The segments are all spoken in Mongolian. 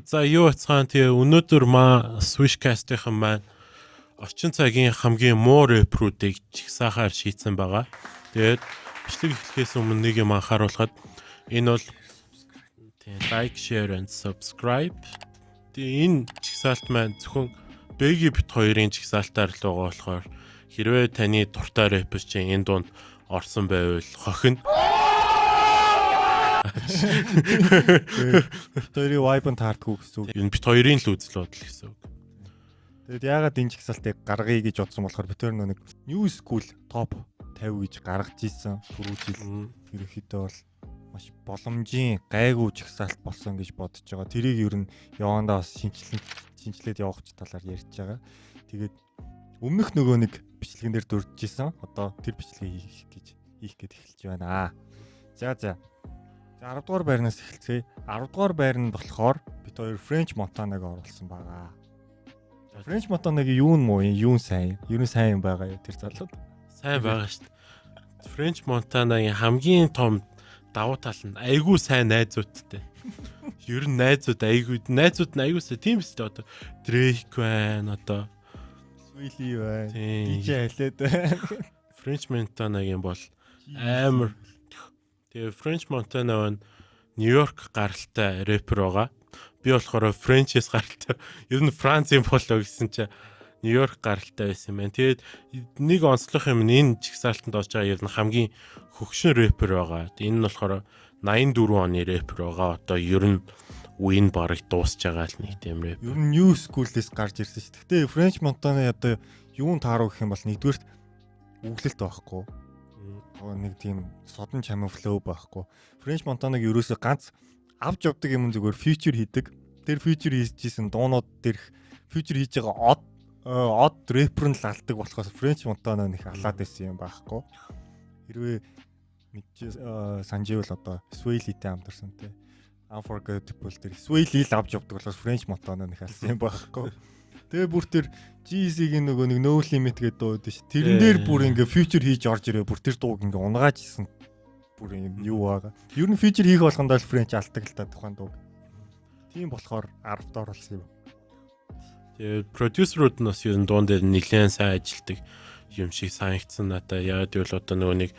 За юу бацхан тэгээ өнөөдөр Swishcast-ийн маань орчин цагийн хамгийн муу рэпрүүдийг чигсаахаар шийдсэн байгаа. Тэгээд бичлэг эхлэхээс өмнө нэг юм анхааруулхад энэ бол like, share and subscribe. Тэгээ энэ чигсаалт маань зөвхөн Бэги бит хоёрын чигсаалтаар л байгаа болохоор хэрвээ таны дуртай рэпер чинь энэ дунд орсон байвал хохино. Тэрийн vibe-ын таардгүй гэсэн үг. Энэ бит хоёрын л үзэл бодол гэсэн үг. Тэгэд яагаад энэ чигсалтыг гаргая гэж бодсон болохоор бид нэг New School Top 50 гэж гаргаж ийсэн түрүү жил. Ерөнхийдөө бол маш боломжийн гайгүй чигсалт болсон гэж бодож байгаа. Тэрийг ер нь явандаа бас шинжилээд явах талаар ярьж байгаа. Тэгээд өмнөх нөгөө нэг бичлэгэн дээр дурдж ийсэн. Одоо тэр бичлэгийг хийх гэж эхэлж байна. За 10 дугаар байрнаас эхэлцгээе. 10 дугаар байр нь болохоор бид хоёр French Montana-г оруулсан байгаа. French Montana-гийн юу нь муу юм, юу нь сайн? Юу нь сайн юм байгаа юу тэр залууд? Сайн байгаа шүү дээ. French Montana-гийн хамгийн том давуу тал нь айгүй сайн найзуудтай. Ер нь найзууд нь айгүй сайн. Тийм шүү дээ. Одоо Drake байна, одоо Swilly байна. DJ хэлээд байна. French Montana-гийн бол амар. Тэгээ French Montana нь Нью-Йорк гаралтай рэпер байгаа. Би болохоор French-с гаралтай. Ер нь Францын болоо гэсэн чинь Нью-Йорк гаралтай байсан юм байна. Тэгээд нэг онцлог юм энэ чигсаалтанд орж байгаа ер нь хамгийн хөгшин рэпер байгаа. Энэ нь болохоор 84 оны рэпер байгаа. Одоо ер нь win бараг дуусж байгаа л нэг тийм рэпер. Ер нь New School-ээс гарч ирсэн шүү. Гэхдээ French Montana одоо юунд тааруу гэх юм бол нэгдүгээрт үглэлт байхгүй. Нэг тийм содон чамин флоу байхгүй. French Montana-г ерөөсөө ганц авч явдаг юм зүгээр feature хийдэг. Тэр feature хийжсэн дуунууд дээрх feature хийж байгаа од рэпер нь лалдаг болохоос French Montana нэх алаад байсан юм байхгүй. Хэрвээ санживэл одоо Swilly-тэй хамтарсан те. Unforgettable тэр Swilly л авч явдаг болохоос French Montana нэх алсан юм байхгүй. Тэгээ бүр тэр GC-ийн нөгөө нэг No Limit гэдэг дуу дээ ш. Тэрэн дээр бүр ингээ feature хийж орж ирээ. Бүр тэр дууг ингээ унгааж исэн. Бүр юм юу байгаа. Ер нь feature хийх болгондоо French алдаг л та тухайн дууг. Тийм болохоор 10 доор болсон юм. Тэгээ продюсерууд нь бас ер нь дуун дээр нэлээд сайн ажилдаг юм шиг санагдсан надаа. Яагаад гэвэл одоо нөгөө нэг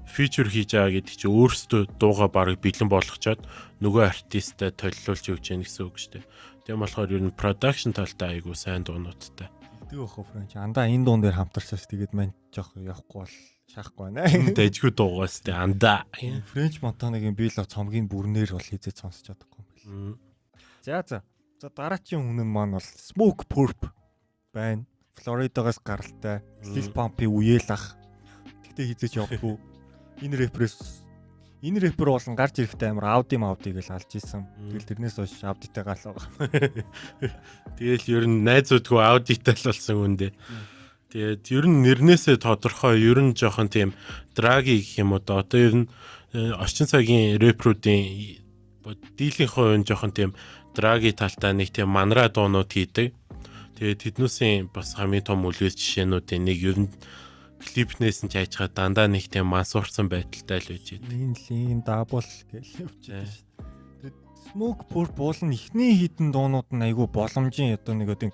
feature хийж байгаа гэдэг чинь өөрсдөө дуугаа бараг бэлэн болгочоод нөгөө артисттай толилуулж өгч яах гэсэн үг шүү дээ. Тийм болохоор ер нь production талтай айгуу сайн дуунуудтай. Тэгдэг бахо French. Андаа энэ дуун дээр хамтарсаас тэгээд мань жоох явахгүй бол шахахгүй байна. Дэжгүй дуугаас тэ андаа. French Montana-гийн би л цомгийн бүрнээр бол хийзээ сонсож чадахгүй юм байна. За дараачийн хүн нь маань бол Smoke Purp байна. Флоридагаас гаралтай. Lil Pump-ийн үеэл ах. Тэгтээ хийзээч явахгүй. Энэ рэпер болон гарч ирэхдээ амар Audi гэж алж исэн. Тэгэл тэрнээс хойш Audi-тай гал байгаа. Тэгэл ер нь найзуудгүй Audi-тай л болсон үндэ. Тэгээд ер нь нэрнээсээ тодорхой ер нь жоохон тийм драги гэх юм уу да. Одоо ер нь орчин цагийн рэперүүдийн дийлэнх хувь нь жоохон тийм драги талтай нэг тийм манра дуунууд хийдэг. Тэгээд тэднүүсийн бас хамгийн том үлгээс жишээнүүдийн нэг ер нь клипнээс нь чайчгаа дандаа нэг тийм мансуурсан байдалтай л байж идэг. Лин дабл гэж явчихсан шүү дээ. Тэгээд Smoke Purp болон ихний хитэн дуунууд нь айгүй боломжийн одоо нэг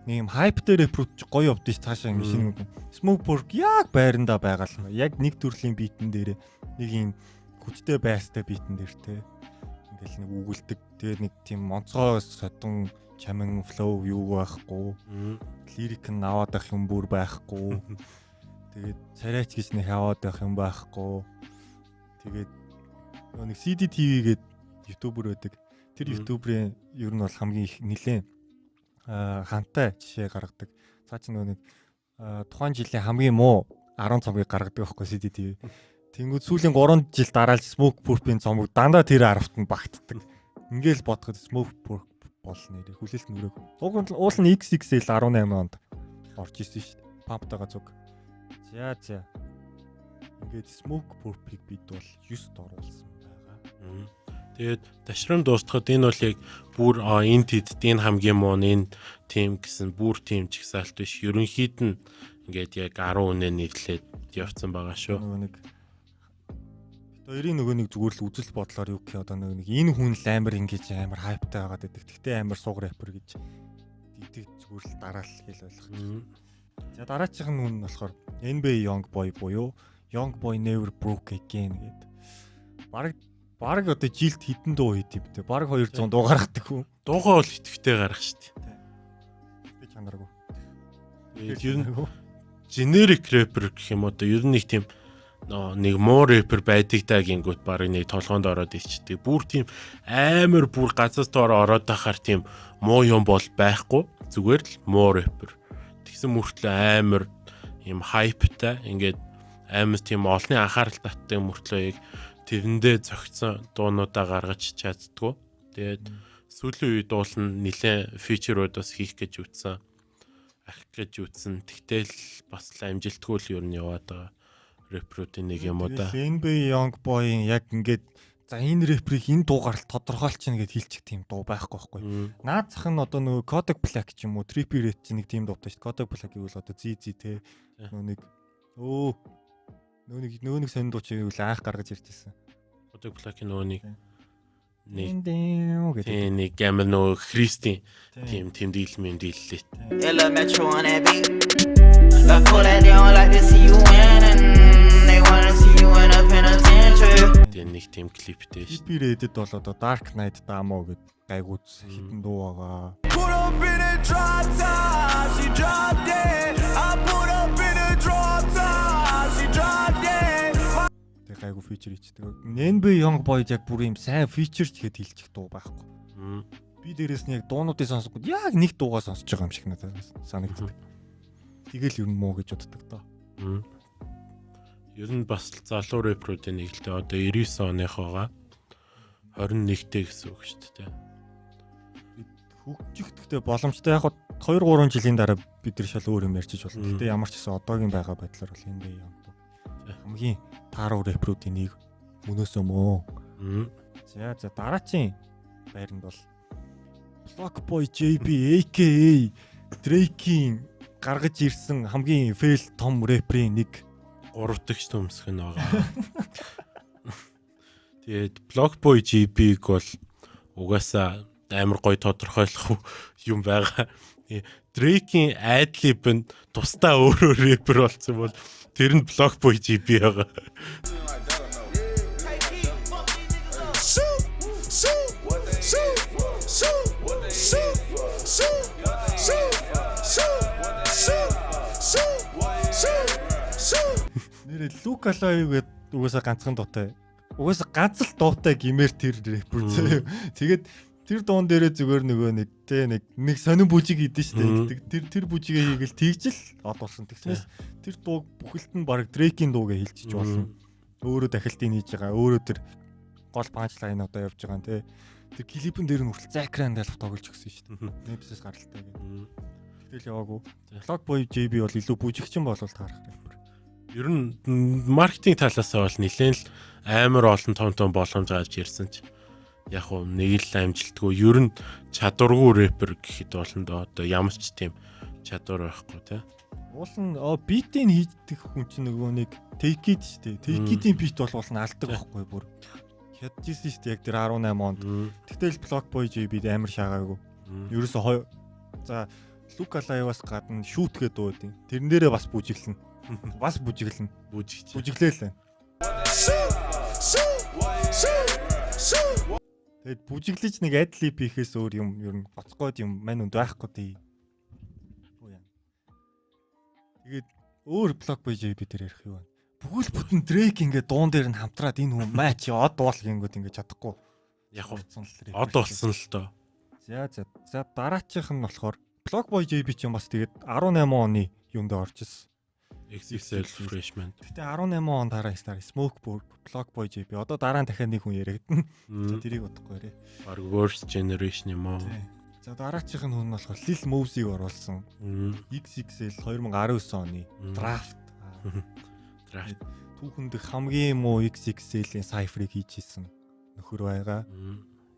юм хайп дээр рэпрүүд гоё явдсан ш цаашаа ингэ шинэ Smoke Purp яг байрандаа байгаа л яг нэг төрлийн битэн дээр нэг юм хүчтэй байстай битэн дээр те ингээл нэг үгэлдэг тэгээ нэг тийм монцгой содон чамин флоу юу байхгүй лирик нь аваад ах юм бүр байхгүй тэгээд царайч гэж нэг аваад ах юм байхгүй тэгээд нэг CDTV гээд ютубер байдаг тэр ютуберийн ер нь бол хамгийн их нэлээд хантай жишээ гаргадаг. Цаа чи нэг тухайн жилийн хамгийн муу 10 цомгийг гаргадаг байхгүй CDTV. Тэнгүүд сүүлийн 3 жил дараалж Smoke Purp-ийн цомог дандаа тэр 10-т нь багтдаг. Ингээл бодоход Smoke Purp бол нэр хүлээлт мөрөг. Уул нь XXL 18 онд орж ирсэн шүү дээ. Pump-тайгаа зүг. За. Ингээд Smoke Purp-ийг бид бол 9-т оруулсан байгаа. Тэгээд ташрам дуустахад энэ бол яг бүр энэ тэдний хамгийн муу энэ тим гэсэн бүр тим чигсаалт биш. Ерөнхийд нь ингээд яг 10 үнэ нэрлээд явцсан байгаа шүү. Нэг Хоёрын нөгөө нэг зүгээр л үзэл бодлоор юу гэх одоо нэг энэ хүн л амар ингэж амар хайптай байгаад байдаг. Тэгтээ амар сууг рэпер гэж тэгдэг зүгээр л дараал хэл ойлгох. За дараачих нь хүн болохоор NBA Young Boy буюу Young Boy Never Broke Again гэдэг. Бараг одоо жилд хэдэн дуу хийд юм бэ? Бараг 200 дуу гаргадаг хүн. Дуугаа бол итгэвтэй гаргах шүү дээ. Би чанаргүй. Ер нь generic rapper гэх юм одоо ер нь нэг тийм нэг муу rapper байдаг даа гингүүт барыг нэг толгоонд ороод ичдэг. Бүр тийм амар бүр газар доор ороод ахаар тийм муу юм бол байхгүй. Зүгээр л муу rapper. Тэгсэн мөртлөө амар юм hypeтай ингээд амар тийм олонний анхаарал татдаг мөртлөө яг тэрэндээ зөгцсөн дуунуудаа гаргаж чаддгүй. Тэгээд сүүлийн үед уул нь нэлээд фичерүүд бас хийх гэж үтсэн. Ахих гэж үтсэн. Тэгтэл бас л амжилтгүй л юу нь яваад байгаа. Рэпрүүдийн нэг юм уу да. NBA Young Boy-ын яг ингээд за энэ рэприйг энэ дуугаар л тодорхойлчихно гэд хэлчих тийм дуу байхгүй байхгүй. Наад зах нь одоо нөгөө Kodak Black ч юм уу, Trippie Redd ч нэг тийм дуутай шүү дээ. Kodak Black гэвэл одоо ZZ те. Нөгөө нэг сонин дуу чи гэвэл анх гаргаж ирчихсэн. Kodak Black-ийн нөгөө нэг гэдэг. Нэг амар нөгөө Христийн тийм дийлмэн дийллээ. Ella Metro on that beat. I pull that down like to see you win and they wanna see you in a penitentiary. Тэгээ нэг тийм клиптэй шүү. Trippie Redd-д бол одоо Dark Knight Damo гэдэг гайгууц хитэн дуу байгаа. Put up in a drop top, she dropped it. I put up in a drop top, she dropped it. Тэгээ гайгуу фичер хийдэг. NBA Young Boy яг бүр юм сайн фичер ч гэхэд хэлчих дуу байхгүй. Би дээрээс нь яг дуунуудыг сонсоход яг нэг дуугаа сонсож байгаа юм шиг надад санагддаг. Тэгэл ер нь муу гэж боддог доо. Ер нь бас залуу рэпрүүдийн нэг л дээ одоо 99 оных байгаа. 21-тэй гэсэн үг шүү дээ. Хөгжихдээ боломжтой яг 2-3 жилийн дараа бид нар шал өөр юм ярьчих болно. Гэтэ ямар ч гэсэн одоогийн байгаа байдлаар бол энэ юм дуу. Хамгийн тааруу рэпрүүдийн нэг мөнөөс мөө. За дараачийн байранд бол Block Boy JB aka Drake-ийн гаргаж ирсэн хамгийн фейл том рэприйн нэг 3 дахь төмсөх нь байгаа. Тэгээд Block Boy JB-г бол угаасаа амар гоё тодорхойлох юм байгаа. Drake-ийн ad-lib нь тусдаа өөрөө рэпер болсон бол тэр нь Block Boy JB байгаа. Нэрээ Luke Alive гэдэг угаасаа ганцхан дуутай. Угаасаа ганц л дуутай гимээр тэр рэпер зөө. Тэгээд тэр дуун дээрээ зүгээр нөгөө нэг сонин бүжиг хийдэж штэ. Тэр бүжигээ хийгээл тэгжл од болсон. Тэгснээс тэр дуу бүхэлд нь баг Drake-ийн дуугээ хэлчихэж болно. Өөрөө дахилтыг хийж байгаа. Өөрөө тэр гол панчлайн одоо явж байгаа нэ. Тэр клипэн дээр нь хүртэл Zack-ын дэлб тоглож өгсөн штэ. Memphis гаралтай гэдэг. Тэгэл яваагүй. Block Boy JB бол илүү бүжигчин болол таарах рэпер. Ер нь маркетинг талаасаа бол нэлээд л амар олон том боломж авч ирсэн ч яг уу нэг л амжилтгүй ер нь чадваргүй рэпер гэхэд болно доо одоо ямар ч тийм чадвар байхгүй тий. Уул нь битийг хийдэг хүн чинь нөгөө нэг take it штэ. Take it-ийн бит бол уул нь алдаг байхгүй бүр. Хядчихсэн штэ яг тэр 18 онд. Тэгтэл Block Boy JB амар шаагаагүй. Ерөөсөө за Luke Alive-аас гадна shoot гэдэг дуу дээ. Тэрэн дээрээ бас бүжиглэн. Бас бүжиглэн. Бүжиглээл. Тэгэд бүжиглэж нэг ad-lib хийхээс өөр юм ер нь гоцгойд юм мань үнд байхгүй дээ. Тэгээд өөр Block Boy JB дээр ярих юу вэ? Бүгд бүтэн Drake ингээд дуун дээр нь хамтраад энэ хүн матч од уул гингүүд ингээд чадахгүй. Яг болсон л од болсон л доо. За дараачих нь болохоор Block Boy JB ч юм бас тэгээд 18 оны юунд орж ирсэн. XXL Freshman. Гэтэ 18 он дараа Smoke Block Boy JB одоо дараа нь дахиад нэг хүн яригдана. За тэрийг бодохгүй ярэ. Баг worst generation юм аа. За дараачих нь хүн болохоор Lil Mosey-г оруулсан. XXL 2019 оны Draft. Түүхэнд хамгийн муу XXL-ийн cypher-ыг хийж исэн нөхөр байгаа.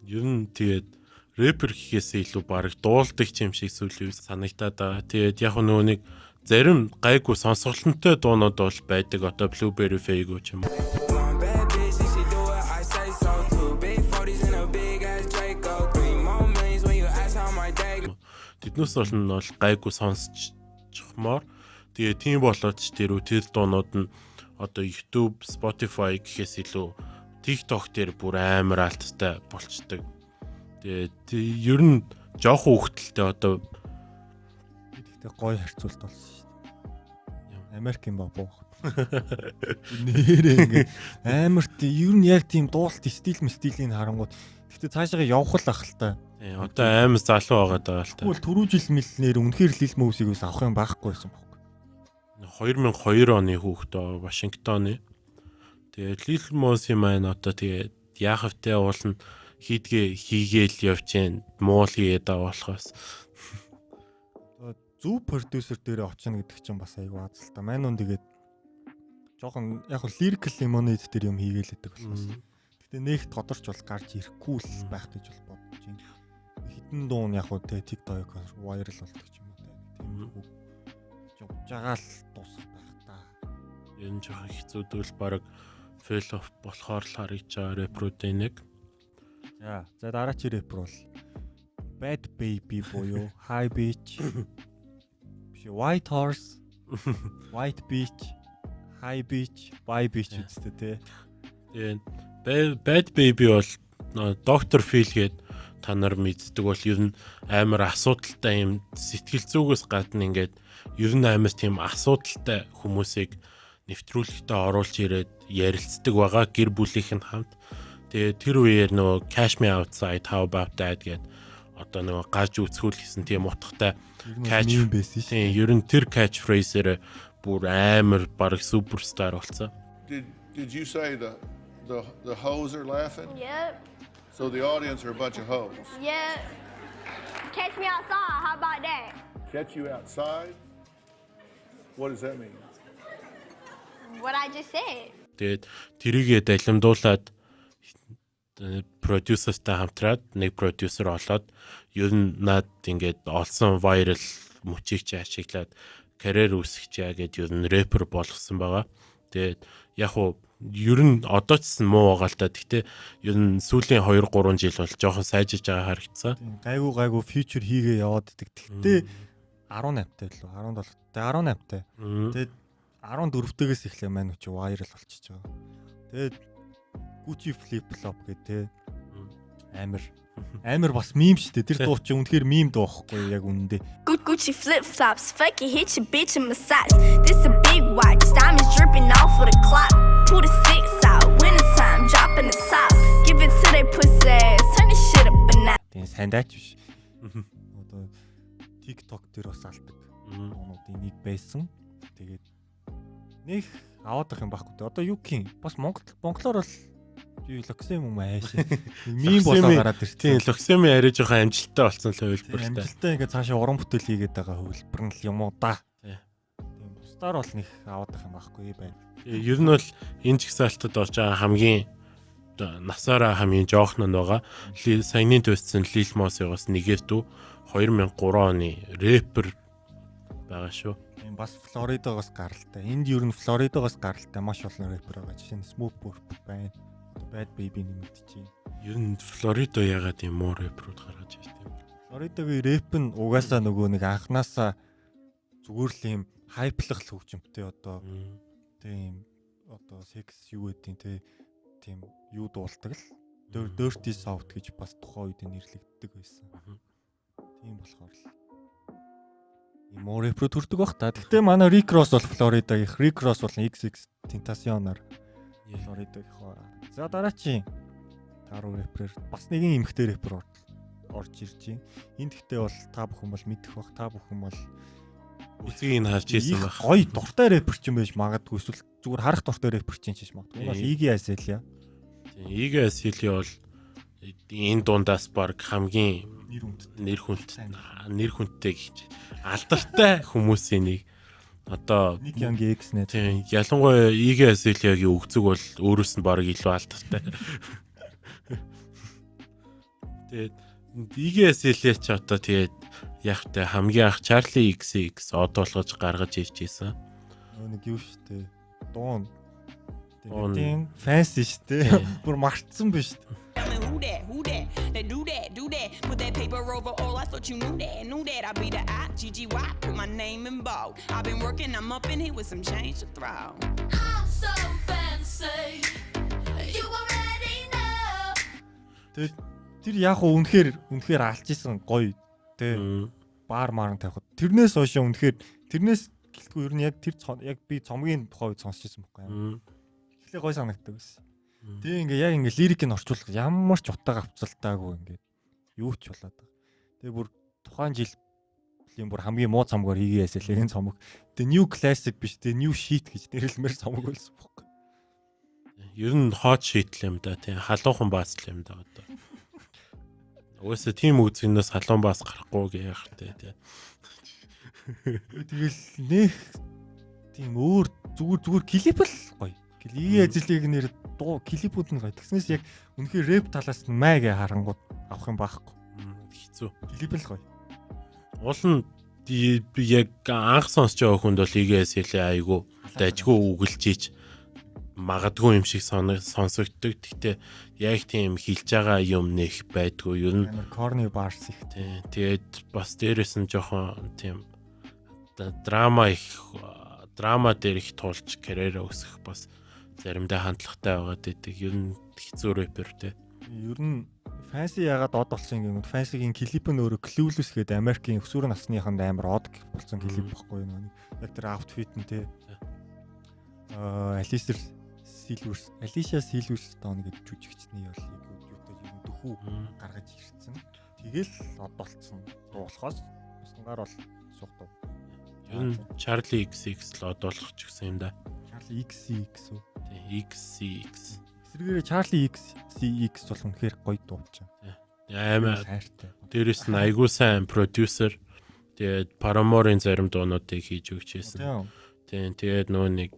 Ер нь тэгээд рэпер гэхээсээ илүү баг дуулдаг юм шиг сүлээ санагтаад байгаа. Тэгээд яг нөгөө нэг зарим гайгүй сонсголонтой дуунууд бол байдаг. Одоо Blueberry Faygo ч юм уу. биднес бол гайгүй сонсчихмоор. Тэгээ тийм болоод ч тэр дуунууд нь одоо YouTube, Spotify гэхээс илүү TikTok дээр бүр амар алттай болчдөг. Тэгээ ер нь жоох хөвгтөлтэй одоо Гэхдээ гоё харьцуулт болсон шүү дээ. Америкийн бабуу. Нэрээ ингээ амар ер нь яг тийм дуулт стилийн харангууд. Гэхдээ цаашаа явах л ах л та. Одоо амар залуу байгаад байгаа л та. Тэгвэл түрүү жил мэлнээр үнэхээр Lil Mosey-г ус авах юм байхгүй байсан байхгүй. 2002 оны хүүхдөө Вашингтоны. Тэгээд Lil Mosey маань одоо тэгээд яах втэ уулна хийгээл явж гэн муул хийгээд байгаа болохоос Зөв продюсер дээр очино гэдэг чинь бас айгүй аз л та. Маань он тэгээд жоохон яг л lyrical lemonade дээр юм хийгээлэдэг болохоос. Гэтэ нэг тодорч бол гарч ирэхгүй л байх гэж бол бодож байна. Хитэн дуун яг уу те TikTok-оор viral болдог ч юм уу те. Тийм жагаал дуусах байх та. Энэ жоохон хэцүүдвэл баг fail off болохоор л харагдж байгаа рэпрүүдээ нэг. За дараачийн рэпер бол Bad Baby буюу High Beach. White Horse, White Beach, High Beach, By Beach үстэй те. Тэгээд Bad Baby бол Dr. Phil гээд та нар мэддэг бол ер нь амар асуудалтай юм сэтгэл зүгээс гадна ингээд ер нь амар тийм асуудалтай хүмүүсийг нэвтрүүлэгтээ оруулж ирээд ярилцдаг байгаа гэр бүлийнх нь хамт. Тэгээд тэр үеэр нөгөө Cash Me Outside, How About That гээд одоо нөгөө гарч үзүүлсэн тийм утгатай catch байсан шүү. Тийм ер нь тэр catch phrase-ээр бүр амар баг суперстар болсон. Did you say the hoes are laughing? Yep. So the audience are a bunch of hoes. Yep. Catch me outside. How about that? Catch you outside? What does that mean? What I just said. Тэгээд тэрийгээ далимдуулаад продюсертэй хамтраад нэг продюсер олоод ер нь над ингээд олсон viral мөчийг ч ашиглаад карьер үүсгэж яа гэд ер нь рэпер болгосон байгаа. Тэгээд яг уу ер нь одоо ч гэсэн муу байгаа л та. Гэхдээ ер нь сүүлийн 2-3 жил бол жоохон сайжиж байгаа харагдсан. Гайгүй feature хийгээ яваад идэг. Гэхдээ 18-тай л 17-тай 18-тай. Тэгээд 14-тээс эхлээ маань ч viral болчихж байгаа. Тэгээд Gucci flip flop гэдэг амар бас meme шүү дээ. Тэр дуу чи үнэхээр meme дуу байхгүй яг үнэндээ. Gucci flip flops, fuck it, hit your bitch in massage. This a big watch, diamonds dripping off of the clock. Pull the 6 out, winter time, dropping the top. Give it to they pussy ass, turn this shit up a notch. Тийм сандаач биш. Одоо TikTok дээр бас алдаг. Онуудын нэг байсан. Тэгээд нэг аваадах юм байхгүй. Одоо юу гин бас монголоор бол юу локсем юм ааш. Мим болоо гараад ирсэн. Тийм локсеми арай жоохон амжилттай болсон л хөвлбөртэй. Амжилттай ингээд цаашаа уран бүтээл хийгээд байгаа хөвлбөр нь л юм уу да. Тийм бусдаар бол нэг аваадах юм байхгүй байна. Ер нь бол энэ жигсаалтад орж байгаа хамгийн насаараа хамгийн жоохн нь байгаа. Саяны төссөн Lil Mosey-гоос нэгээр дүү 2003 оны рэпер байгаа шүү. Тийм бас Флоридагоос гаралтай. Энд ер нь Флоридагоос гаралтай маш олон рэпер байгаа. Жишээ нь Smoke Purp байна. Bad Baby нэмэгдчихээн. Ер нь Флоридо ягаад юм муу рэперүүд гаргаж ирсэн юм. Флоридагийн рэп нь угаасаа нөгөө нэг анханасаа зүгээр л юм хайплах л хөгжимтэй одоо тийм одоо секс юу гэдэг тийм юу дуулдаг л Dirty South гэж бас тухайн үед нэрлэгддэг байсан. Тийм болохоор л юм муу рэпер төрдөг бах та. Гэхдээ манай Rick Ross бол Флоридагийн Rick Ross бол XX Tentacion-аар Флоридагийн хоо. За дараачийн таруу рэпер бас нэгэн эмэгтэй рэпер орж ирж байна. Энд гэхдээ бол та бүхэн бол мэдэх бах. Та бүхэн бол үсгийг харж ирсэн байх. Гоё дуртай рэпер ч юм байж магадгүй эсвэл зүгээр харах дуртай рэпер ч юм шиг магадгүй. Энэ бол Iggy Azalea. Iggy Azalea бол энэ дундаас баг хамгийн нэр хүндтэй гэж алдартай хүмүүсийн нэг. Одоо Nick Young-ийн X нэ. Тийм ялангуяа Iggy Azalea-гийн өгцөг бол өөрөөс нь баг илүү алдартай. Тэгээд Iggy Azalea ч одоо тэгээд яг та хамгийн анх Charlie XX од болгож гаргаж ирж ийсэн. Нэг юу штэ. Дуун. Тэгээд фэнси штэ. Бүр мартсан биш штэ. who that? They do that. Put that paper over all. I thought you knew that. I be the I-G-G-Y, put my name in bold. I've been working, I'm up in here with some change to throw. I'm so fancy. You already know. Тэгээд тэр яг уу үнэхээр алж исэн гоё тэ баар маран тавихад тэрнээс хойш үнэхээр тэрнээс гэлтгүй ер нь яг яг би цомгийн тухай сонсчихсан байхгүй. Эхлээ гоё санагддаг байсан. Тэгээ ингээ яг ингээ лирикийг орчуулах ямар ч утга авцалтаагүй ингээ юу ч болоод байгаа. Тэгээ бүр тухайн жилийн бүр хамгийн муу цомгоор хийгээсээ л энэ цомог. Тэгээ new classic биш тэгээ new shit гэж нэрлэмээр цомог болсон байхгүй. Ер нь hot shit л юм да тийм халуухан баас л юм да одоо. Уусаа тийм үзэгнээс халуун баас гарахгүй гэх хэрэгтэй тийм. Тэгэл нэх тийм өөр зүгээр клип л гоё. Клип эзлийг нэр дуу клипүүд нь гоё. Тэгснээс яг үнэхээр рэп талаас нь майг харангууд авах юм байхгүй. Хэцүү. Клип л гоё. Уул нь би яг анх сонсож байгаа хүнд бол игээс хэлээ айгу дайггүй үгэлж ийж магадгүй юм шиг сонсогддог. Гэхдээ яг тийм хэлж байгаа юм нэх байдгүй. Ер нь corny bars их. Тэгээд бас дээрээс нь жоохон тийм драма дээр их тулж карьераа өсгөх бас заримдаа хандлагатай байгаад байдаг. Ер нь хэцүү рэпер те. Ер нь fancy ягаад од болсон юм гээд fancy-гийн клип нь өөрөө Clueless гэдэг Америкийн өсвөр насныханд амар од болсон клип байхгүй юу? Яг тэр outfit нь те. Alicia Silvers тоо нэг жүжигчний бол яг юутай юм дөхүү гаргаж ирсэн. Тэгэл од болцсон. Болохоос уснгаар бол суух. Ер нь Charlie XX л од болох ч гэсэн юм да. Charlie XX үү? XCX. Эсвэргээр Charlie XCX бол үнэхээр гоё дууч. Аймаа дээрэс нь айгуу сайн продюсер. Тэгээд Paramore-ын зарим дуунуудыг хийж өгч байсан. Тэгээд нөө нэг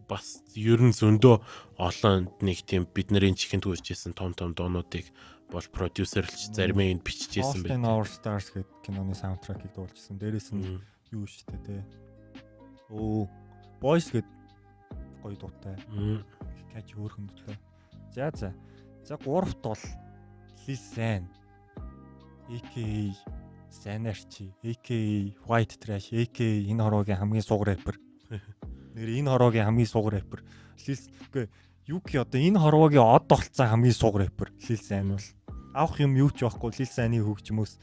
бас ер нь зөндөө олон нэг тийм бидний чихэнд хүрчээсэн том дуунуудыг бол продюсерлж зарим нь биччихсэн байх. Our Stars гэдэг киноны саундтракийг дуулжсэн. Дээрээс нь юу штэ те. Boys гэдэг гоё дуутай. Кач хөөрхөн дуутай. За 3-т бол Lil San, AKA Sanarchi, AKA White Trash, AKA энэ хороогийн хамгийн суг рэпер. Нэр энэ хороогийн хамгийн суг рэпер. Юки одоо энэ хороогийн од болцсон хамгийн суг рэпер Lil San бол авах юм юу ч байхгүй. Lil San-ы хөгжмөөс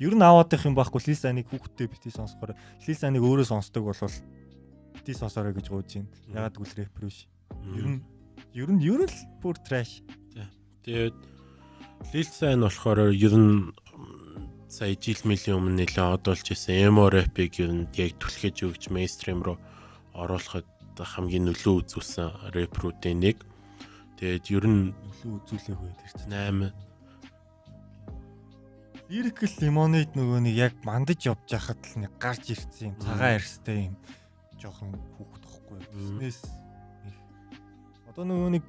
ер нь аваадах юм байхгүй. Lil San-ыг хүүхдтэй бити сонсохоор Lil San-ыг өөрөө сонсдог болвол бити сонсороо гэж гуйж байна. Ягаад гэвэл рэпер биш. Ер нь л бүр trash. Тэгээд Lil San болохоор ер нь сая жил мөлийн өмнө нэлээд од болж исэн emo rap-ыг ер нь яг түлхэж өгч mainstream руу оруулахад хамгийн нөлөө үзүүлсэн рэпрүүдийн нэг. Тэгээд ер нь нөлөө үзүүлээгүй тэр чинь 8 Lyrical Lemonade нөгөө нэг яг мандаж явж байхад л нэг гарч ирсэн юм цагаан арьстай юм жоохон хүүхдтэхгүй. Тэснээс одоо нөгөө нэг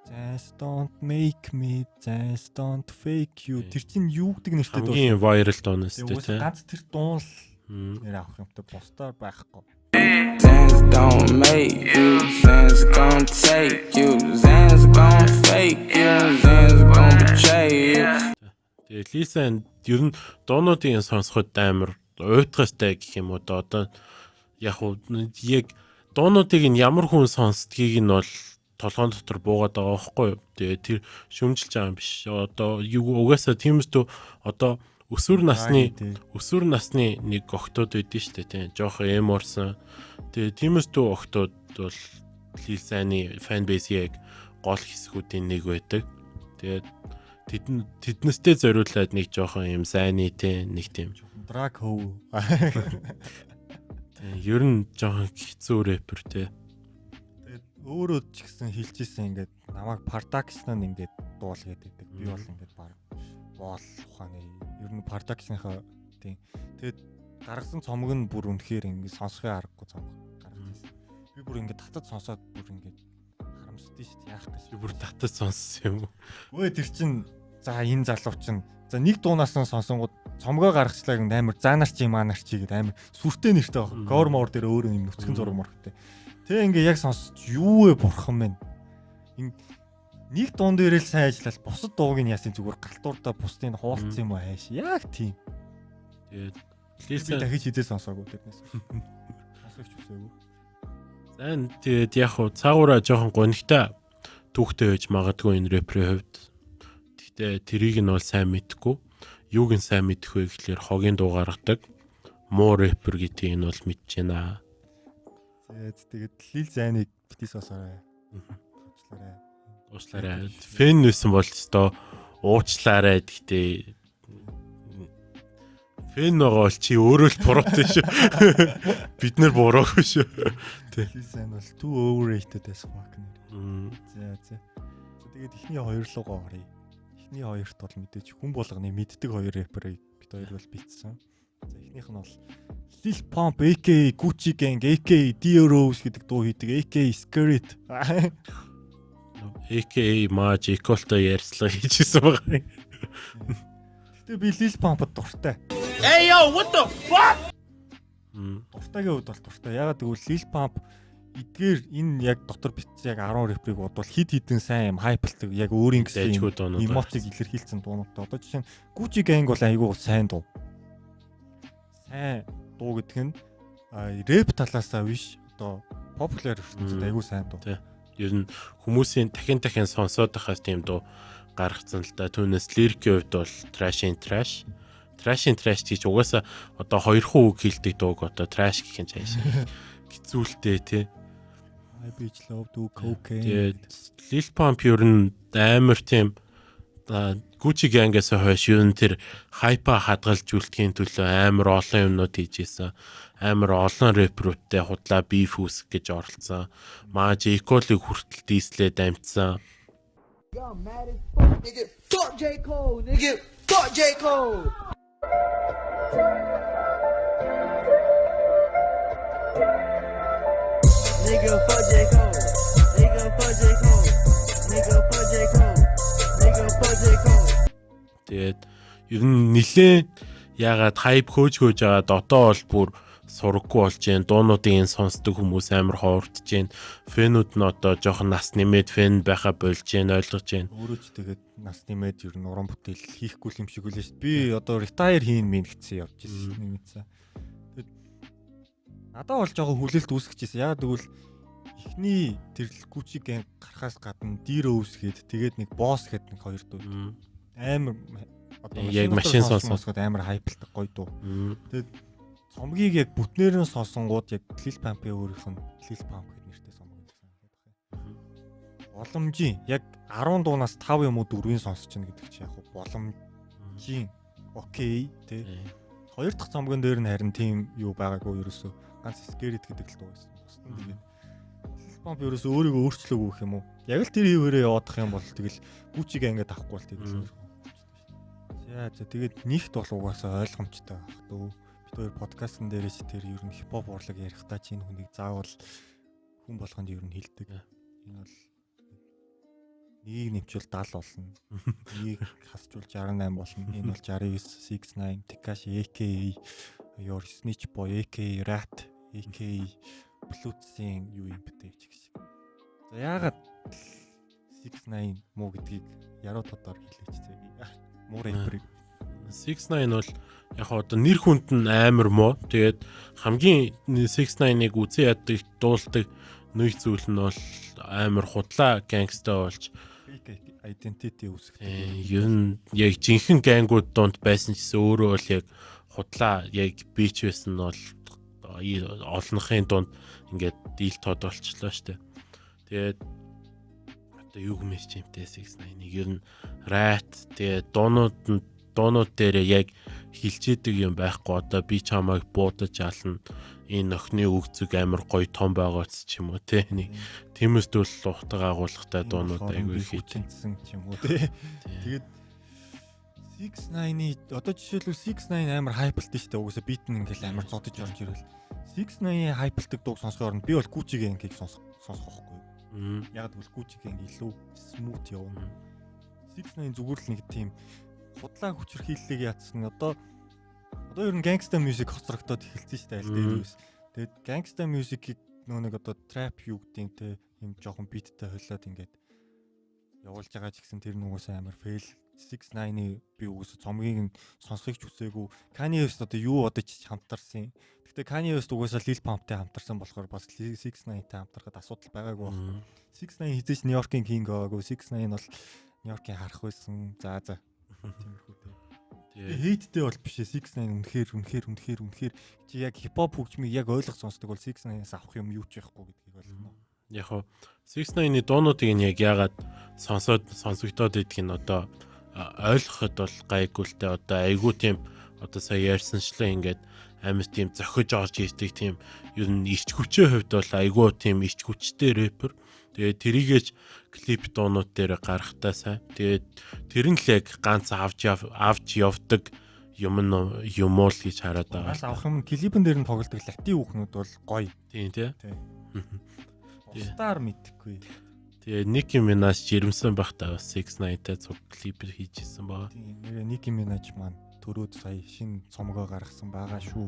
Just don't make me, just don't fake you. Тэр чинь юу гэдэг нэртэй дуу? хамгийн viral дуунаас тийм. Ганц тэр дуун л нэр авах юмтай бусдаар байхгүй. Zans don't make you, Zans gon' take you, Zans gon' fake you, Zans gon' betray you. Тэгээд Lil San ер нь дуунуудын сонсоход амар уйтгастай гэх юм уу одоо яг дуунуудыг нь ямар хүн сонсдгийг нь бол толгойн дотор буугаад байгаа байхгүй юу. Тэгээд тэр шүмжилж байгаа юм биш. Одоо угаасаа тиймээс одоо өсвөр насны нэг охтууд байдэн штэ тийм. Жоох эморсон. Тэгээд тиймээс охтууд бол Lil San-ы фан бейсийг гол хэсгүүдийн нэг байдаг. Тэгээд тэднэстэй зориулаад нэг жоохон юм сайны тийм нэг тийм Drag hoe. Ер нь жоохон хэцүү рэпер тийм. Өөрөө ч гэсэн хэлжсэн ингээд намайг production нь ингээд дуул гэдэг. Би бол ингээд баг боол ухааны ер нь production-ийнхаа тийм. Тэгээд гаргасан цомог нь бүр үнэхээр ингээд сонсохын аргагүй цомог гаргасан. Би бүр ингээд татад сонсоод бүр ингээд харамсдээ шүү дээ. Яах гэж би бүр татад сонссон юм уу? Өө тэр чин за энэ залуу чин за нэг дуунаас нь сонсонгууд цомгоо гаргачлаа гэнэ амар заанарчи маанарчи гэдэг амар сүртэй нэртэй баг. Гормор дээр өөр юм нүцгэн зураг мөрхтэй. Тэг ингээ яг сонсож юу вэ бурхан мэн. нэг дуун дээрээ л сайн ажиллаад бусад дууг нь яасан зүгээр галтуурдаа бусдыг хуваалцсан юм уу хайш. Яг тийм. Тэгээд Би Лилсэн дахиж хизээ сонсоогүй тэрнээс. Сонсогч үсээгүй. зэн тэгээд яг хуу цаагаараа жоохон гонигтай түүхтэй байж магадгүй энэ рэперийн хувьд. Гэхдээ тэрийг нь бол сайн мэдгүй. Юуг нь сайн мэдэх вэ гэхлээр хогийн дуу гаргадаг. Муу рэпер гэдгийг нь бол мэдэж байна. Тэгээд лил зайныг битгий сонсоорой. Уучлаарай. Фэн нүсэн бол өстой уучлаарай гэхдээ фэн байгаа бол чи өөрөө л буруутай шүү. Бид нар буруугүй шүү. Лил зайн бол too overrated as fuck нэр. За. Тэгээд эхний хоёр руугаа оръё. Эхний хоёрт бол мэдээж хүн болгоны мэддэг хоёр рэперийг бид хоёр бол битсэн. За эхнийх нь бол Lil Pump aka Gucci Gang aka D-Rose гэдэг дуу хийдэг aka Skirt. AKA Maj Equal-тай ярьцлага хийжсэн байгаа. Гэтэ би Lil Pump-д дуртай. Hey yo, what the fuck? Дуртайгийн хувьд бол дуртай. Ягаад гэвэл Lil Pump эдгээр энэ яг дотор битсэн яг 10 рэперийг бодвол хид хідэн сайн юм хайплдаг яг өөрийн гэсэн эмотиг илэрхийлсэн дуунуудтай. Одоо жишээ нь Gucci Gang бол айгүй сайн дуу. Сайн дуу гэдэг нь рэп талаасаа биш одоо популяр ертөнцид айгүй сайн дуу. Ер нь хүмүүсийн дахин сонсоод байхаас тийм дуу гаргацсан л да. Түүнээс лирикийн хувьд бол trash гэж угаасаа одоо 2 үг хэлдэг дууг одоо trash гэх юм цааш. Гизүүлтэй тий. I bitch love do cocaine. Тэгээд Lil Pump ер нь амар тийм Gucci Gang-аас хойш ер нь тэр хайпа хадгалжүүлэхийн төлөө амар олон юмнууд хийжсэн. Амар олон рэперүүдтэй худлаа beef үүсгэх гэж оролцсон. Maj Equal-ыг хүртэл дийслээд амжсан. Nigga, fuck J. Cole, nigga, fuck J. Cole. Nigga, fuck J. Cole. Nigga, fuck J. Cole. Nigga, fuck J. Cole. Nigga, fuck J. Cole. Тэгээд ер нь нилээн ягаад хайп хөөж агаад одоо бол бүр сураггүй болж जैन дуунуудын сонсдог хүмүүс амар хоордож जैन фэнүүд нь одоо жоохон нас нэмээд фэн байха болж जैन ойлгож जैन өөрөө ч тэгээд нас нэмээд ер нь уран бүтээл хийхгүй юм шиг үлээ шүү. Би одоо retire хийн мэн гэсэн явж ирсэн юм ийцээ. Тэгээд надад бол жоохон хүлээлт үүсгэжсэн. Ягаад гэвэл эхний тэр Gucci Gang гарахаас гадна D-Rose гээд тэгээд нэг Boss гээд нэг хоёр дуу амар одоо яг машин сонсоод амар хайплдаг гоё дуу. Тэгээд цомгийг яг бүтнээр нь сонсонгууд яг Lil Pump-ийн өөрийнх нь Lil Pump гэдэг нэртэй цомог гэсэн байна. Боломжийн яг 10 дуунаас 5 юм уу 4-ийг сонсож чинь гэдэг чинь яг боломжийн окей тий. Хоёр дахь цомгон дээр нь харин тийм юу байгаагүй ерөөсөө ганц Skirt гэдэг л дуу байсан. Бусдын тэгээд Lil Pump ерөөсөө өөрийгөө өөрчлөөгүй гэх юм уу. Яг л тэр хөвөрөө яваадах юм бол тэгэл Gucci Gang-д авахгүй бол тэгэл. За тэгээд нэгт бол угаасаа ойлгомжтой байх дөө. Тэр подкастн дээрээс тэр ер нь хипхоп урлаг ярихдаа чинь хүнийг заавал хүн болгонд ер нь хилдэг. Энэ бол нэг нэмчвэл 70 болно. Нэг хасчул 68 болно. Энэ бол 69 69 Tekashi aka Your Snitch Boy aka Rat aka Bluetooth-ийн юу юм бэ гэж. За яагаад 69 муу гэдгийг яруу тодор хэлээч зэ. Муу рэпер 69 бол яг одоо нэр хүнд нь амар муу. Тэгээд хамгийн 69-ыг үзэн яддаг дуулдаг нэг зүйл нь бол амар худлаа гангста болж identity үүсгэх. Ер нь яг жинхэнэ гангууд донд байсан гэсэн өөрөө бол яг худлаа яг бич байсан нь бол олонхын донд ингээд дийл тод болчлоо штэ. Тэгээд одоо юу гэмэж чимтэй 69-ыг ер нь rat тэгээд дуунууд дээр яг хилчээдэг юм байхгүй одоо би чамайг буудаж ална энэ охины өгцөг амар гоё том байгаац ч юм уу те нэг тиймэрхүү лухтаг агуулгатай дуунууд айгүй хийсэн ч юм уу те. Тэгээд 69-ийн одоо жишээлбэл 69 амар хайплтай шүү дээ. Угсаа бит нь ингээл амар зодож орж ирвэл 69-ийн хайплдаг дууг сонсохоор нь би бол Gucci Gang-ийг сонсох байхгүй. Яг л Gucci Gang илүү smooth явна. 69 зүгээр л нэг тийм худлаа хүчрхийллийг яатсан. Одоо ер нь gangsta music хоцрогдоод эхэлсэн шүү дээ аль дээрээс. Тэгээд gangsta music-ийг нэг одоо trap юу гэдэг те юм жоохон биттэй холиод ингээд явуулж байгаа ч гэсэн тэр нугасаа амар fail 6ix9-ийн би угсаа цомгийг нь сонсхийг ч үсээгүй. Kanye West одоо юу одож хамтарсан. Гэхдээ Kanye West угаасаа Lil Pump-тай хамтарсан болохоор бас 6ix9ийн хамтрахад асуудал байгаагүй байна. 6ix9ин хизээч Нью-Йоркийн king байгаагүй. 6ix9ин бол Нью-Йоркийн харах байсан. За. Тиймэрхүү те. Хейттэй бол биш. 6ix9ин үнэхээр чи яг хипхоп хөгжмийг яг ойлгох сонсдог бол 6ix9-аас авах юм юу ч байхгүй гэдгийг ойлгоно. Яг хоо 6ix9-ийн дуунуудыг нь яг яагаад сонсогдоод идэх нь одоо ойлгоход бол гайгүй л те. Одоо айгуу тийм одоо сая ярьсанчлаа ингээд амар тийм зохиж орж ирдэг тийм ер нь ирч хүчээ хувьд бол айгуу тийм ирч хүчтэй рэпер. Тэгээд тэрийгэж клип дуунууд дээр гаргахтаа сайн. Тэгээд тэр нь л яг ганц авч явдаг юм уу л гэж хараад байгаа. Бас авах юм клипэн дээр нь тоглодог лати хүүхнүүд бол гоё. Тийм тий. Стар мэдхгүй. Тэгээ Nicki Minaj жирэмсэн багтаа 6ix9-тай цуг клип хийжсэн байгаа. Тийм нэр Nicki Minaj маань төрөөд сая шинэ цомгоо гаргасан байгаа шүү.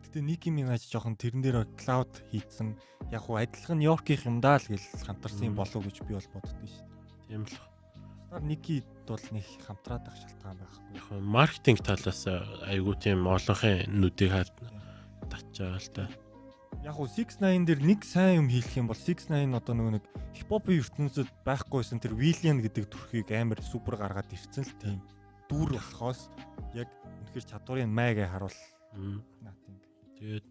Гэтэ Nicki Minaj жоохон тэрэн дээр cloud хийцэн яг хуу адилхан Нью-Йоркийнх юм даа л гэл хамтарсан болов гэж би бол боддоо шүү. Тийм л. Стар Nicki бол нэг хамтраад байх шалтгаан байхгүй. Яг маркетинг талаас айгуу тийм олонхын нүдийг татчаа л та. Яг хуу 6ix9ин дээр нэг сайн юм хийх юм бол 6ix9ин одоо нэг хипхопын ертөнцид байхгүйсэн тэр William гэдэг төрхийг амар супер гаргаад ирсэн л тийм дүр болохоос яг үнэхээр чадварын майгаа харуул. Тэгээд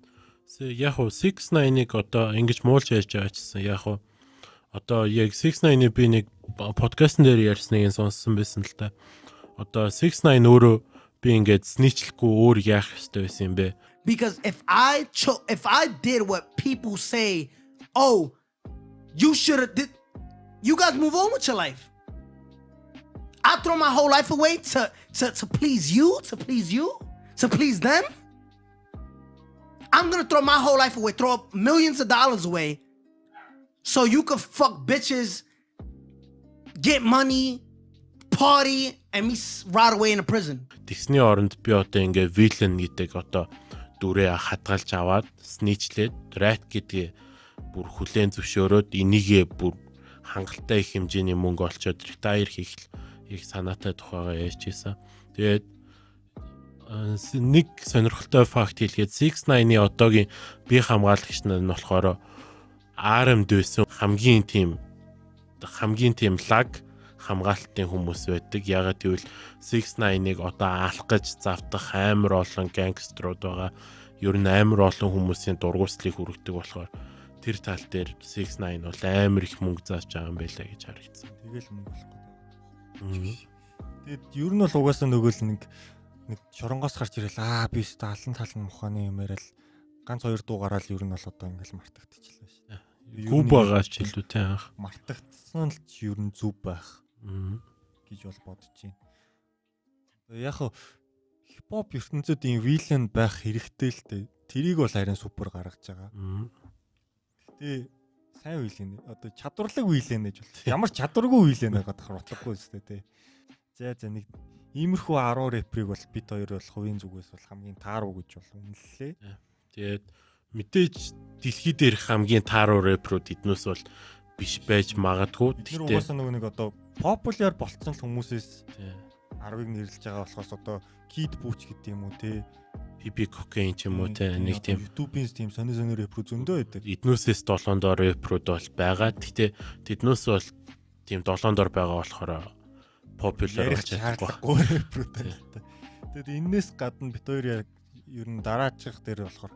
яг хуу 6ix9-ыг одоо ингэж муулж ярьж байгаа чсэн яг хуу одоо яг 6ix9-ыг би нэг подкастн дээр ярьсныг сонссон байсан л та. Одоо 6ix9 өөрөө би ингэж сничлэхгүй өөр яах ёстой байсан юм бэ? Because if I did what people say, oh, you should have did, you guys move on with your life. I throw my whole life away to please you, to please them. I'm gonna throw my whole life away, throw up millions of dollars away, so you could fuck bitches, get money, party, and me rot away in a prison. Тэгсний оронд би одоо ингээ villain гэдэг одоо дүрээ хадгалж аваад сничлээд rat гэдгээ бүр хүлээн зөвшөөрөөд энийгээ бүр хангалттай их хэмжээний мөнгө олцоод retire хийх их санаатай тухайгаа ярьжсэн. Тэгээд нэг сонирхолтой факт хэлгээд 6ix9-ийн одоогийн бие хамгаалагч нь болохоор RM дүүсэн хамгийн тийм лаг хамгаалтын хүмүүс байдаг. Ягаад гэвэл 6ix9-ыг одоо алах гэж завдах амар олон гангстерууд байгаа. Ер нь амар олон хүмүүсийн дургуутслыг хүргэдэг болохоор тэр тал дээр 6ix9 бол амар их мөнгө зааж байгаа юм байлаа гэж харагдсан. Тэгэл мөнгө болохгүй. Тэгэд ер нь бол угаасаа нөгөө л нэг шоронгоос гарч ирэл би өстө алан талан муханы юм яриад ганц хоёр дуу гараад ер нь бол одоо ингээл мартагдчихлаа шүү. Гүб байгаа ч хэлүүтэй анх. Мартагдсан л ч ер нь зүв байх гэж бол бодож байна. Яг хипхоп ертөнцид ийм villain байх хэрэгтэй л дээ. Тэрийг бол харин супер гаргаж байгаа. Гэтэ сайн villain одоо чадварлаг villain гэж бол ямар чадваргүй villain байгаад тахар утгагүй өстэй тий. За нэг иймэрхүү 10 рэприйг бол бит хоёр бол хувийн зүгээс бол хамгийн тааруу гэж бол үнэллээ. Тэгээд мэдээж дэлхий дээрх хамгийн тааруу рэпрүүд эднээс бол биш байж магадгүй. Тэр угаасаа нэг одоо популяр болцсон л хүмүүсээс 10-ыг нэрлэж байгаа болохоос одоо Kid Butch гэдэг юм уу те Pipi Cocaine ч юм уу те нэг тийм YouTube-ийн тийм сони рэпрүүд зөндөө байдаг. Эднээсээс 7 дор рэпрүүд бол байгаа. Гэтэ тэднээс бол тийм 7 дор байгаа болохоор популяр болж чадахгүй рэпрүүд байна. Тэгээд энэс гадна бит хоёр ер нь дараачих дээр болохоор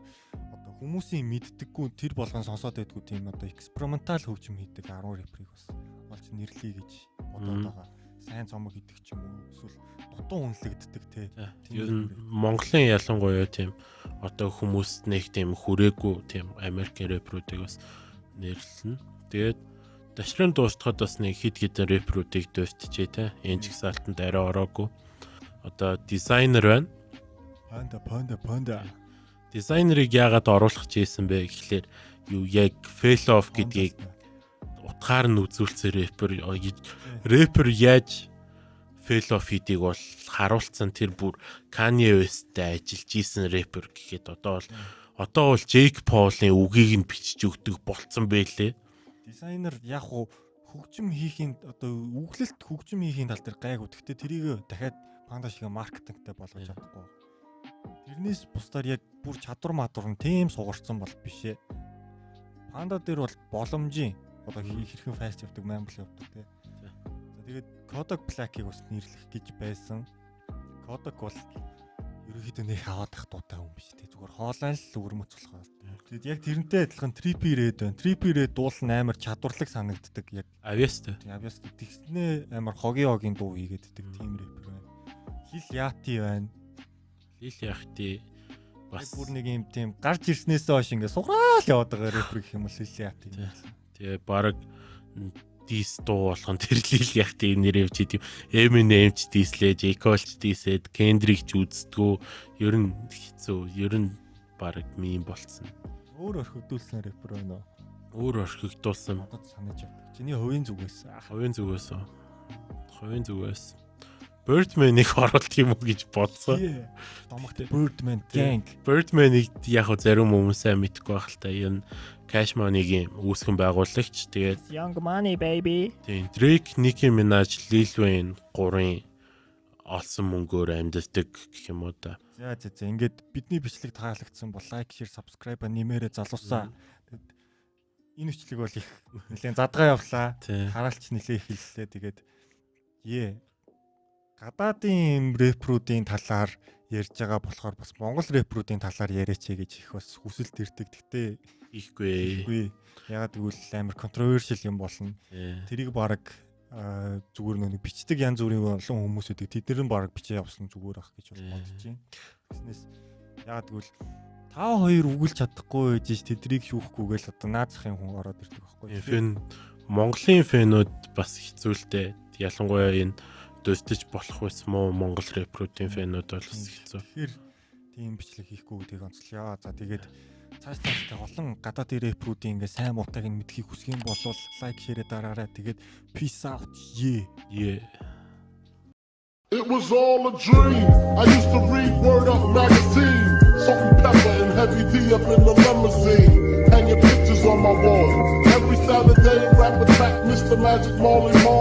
одоо хүмүүсийн мэддэггүй тэр болгон сонсоод байдгүй тийм одоо экспериментал хөгжим хийдэг 10 рэприйг бас олж нэрлэе гэж бодоод байгаа. Сайн цомог хийдэг ч юм уу эсвэл дутуу үнэлэгддэг те. Ер нь Монголын ялангуяа тийм одоо хүмүүст нэг тийм хүрээгүй тийм Америкийн рэпрүүдийг бас нэрлэнэ. Тэгээд дашрын дуустахад бас нэг хит хитэн рэпрүүдийг дуустчихээ те. Энэ ч гисалтанд арай ороогүй. Одоо дизайнер байна. Панда. Дизайнерыг яагаад оруулах гэсэн бэ гэхлээр юу яг fail off гэдгийг утгаар нь үзүүлсэн рэпер яаж fail off хийдийг бол харуулсан тэр бүр Kanye West-тэй ажиллаж исэн рэпер гэхэд одоо бол Jake Paul-ын үгийг нь бичиж өгдөг болцсон байлээ. Дизайнер яг хөгжим хийхийн одоо үглэлт хөгжим хийхийн тал дээр гайгүй. Гэхдээ тэрийг дахиад панда шиг маркетингтэй болгож чадахгүй. Тэрнээс бусдаар яг бүр чадвар мадвар нь тийм сугарсан бол биш ээ. Панда дээр бол боломжийн одоо хэрхэн фаст явдаг, мамбл явдаг тий. За тэгээд Kodak Black-ийг бас нэрлэх гэж байсан. Kodak бол ерөөхдөө нэг аваад ах дуутай хүн биш тий. Зүгээр хоолой л өрмөц болохоо. Тэгээд яг тэрнтэй адилхан Trippie Red байна. Trippie Red дуул нь амар чадварлаг санагддаг яг. Авьяастай. Авьяастай тэгснээ амар хогийн дуу хийгээддэг тийм рэпер байна. Lil Yachty байна. Lil Yachty бас бүр нэг юм тийм гарч ирснээсээ хойш ингээд сугаал яваад байгаа рэпер гэх юм бол Lil Yachty. Тэгээ баг дис дуу болгон тэр Lil Yachty нэр явж идэв. Eminem ч дислээ, J. Cole ч дисэд, Kendrick ч үздэггүй. Ер нь хэцүү. Ер нь баг мим болцсон. Өөр орхигдуулсан рэпер байна уу? Өөр орхигдуулсан. Одоо санаж авдаг. Чиний хувийн зүгээс. Хувийн зүгээс. Birdman-ыг оруулах юм уу гэж бодсон. Домогт Birdman gang. Birdman-ыг яг зарим хүмүүс сайн мэдгүй байх л та. Энэ Cash Money-гийн үүсгэн байгуулагч. Тэгээд Young Money baby. Тийм Drake, Nicki Minaj, Lil Wayne гурын олсон мөнгөөр амьддаг гэх юм уу да. За ингээд бидний бичлэг таалагдсан бол лайк, share, subscribe нэмээрээ залуусаа. Тэгээд энэ бичлэг бол их нэлээд задгаа явлаа. Хараалч нэлээ их хэллээ. Тэгээд гадаадын рэпруудын талаар ярьж байгаа болохоор бас Монгол рэпруудын талаар яриач гэж их бас хүсэлт ирдэг. Гэхдээ ихгүй. Ягаад гэвэл амар controversial юм болно. Тэрийг баг зүгээр нэг бичдэг янз бүрийн олон хүмүүсүүд тэднэр нь баг бичээ явсан зүгээр ах гэж бодож байна. Тэснээс ягаад гэвэл тав хоёр үгэлж чадахгүй байж тэдрийг шүүхгүйгээл одоо наад захын хүн ороод ирдэг байхгүй. Фэн Монголын фэнүүд бас хэцүүлтэй. Ялангуяа энэ дөстөж болох байсан мó Монгол рэпруудын фэнүүд бол бас хэцүү. Тэгэхээр тийм бичлэг хийхгүй тийг онцлоо. За тэгээд цаашдаа олон гадаадын рэпруудын ингээ сайн муутайг нь мэдхийг хүсэх юм бол лайк шеэрэ дараарай. Тэгээд peace out. It was all a dream. I used to read Word Up magazine. Salt and pepper and heavy D up in the limousine. Hanging pictures on my wall. Every Saturday, rap attack Mr. Magic Marley Marl.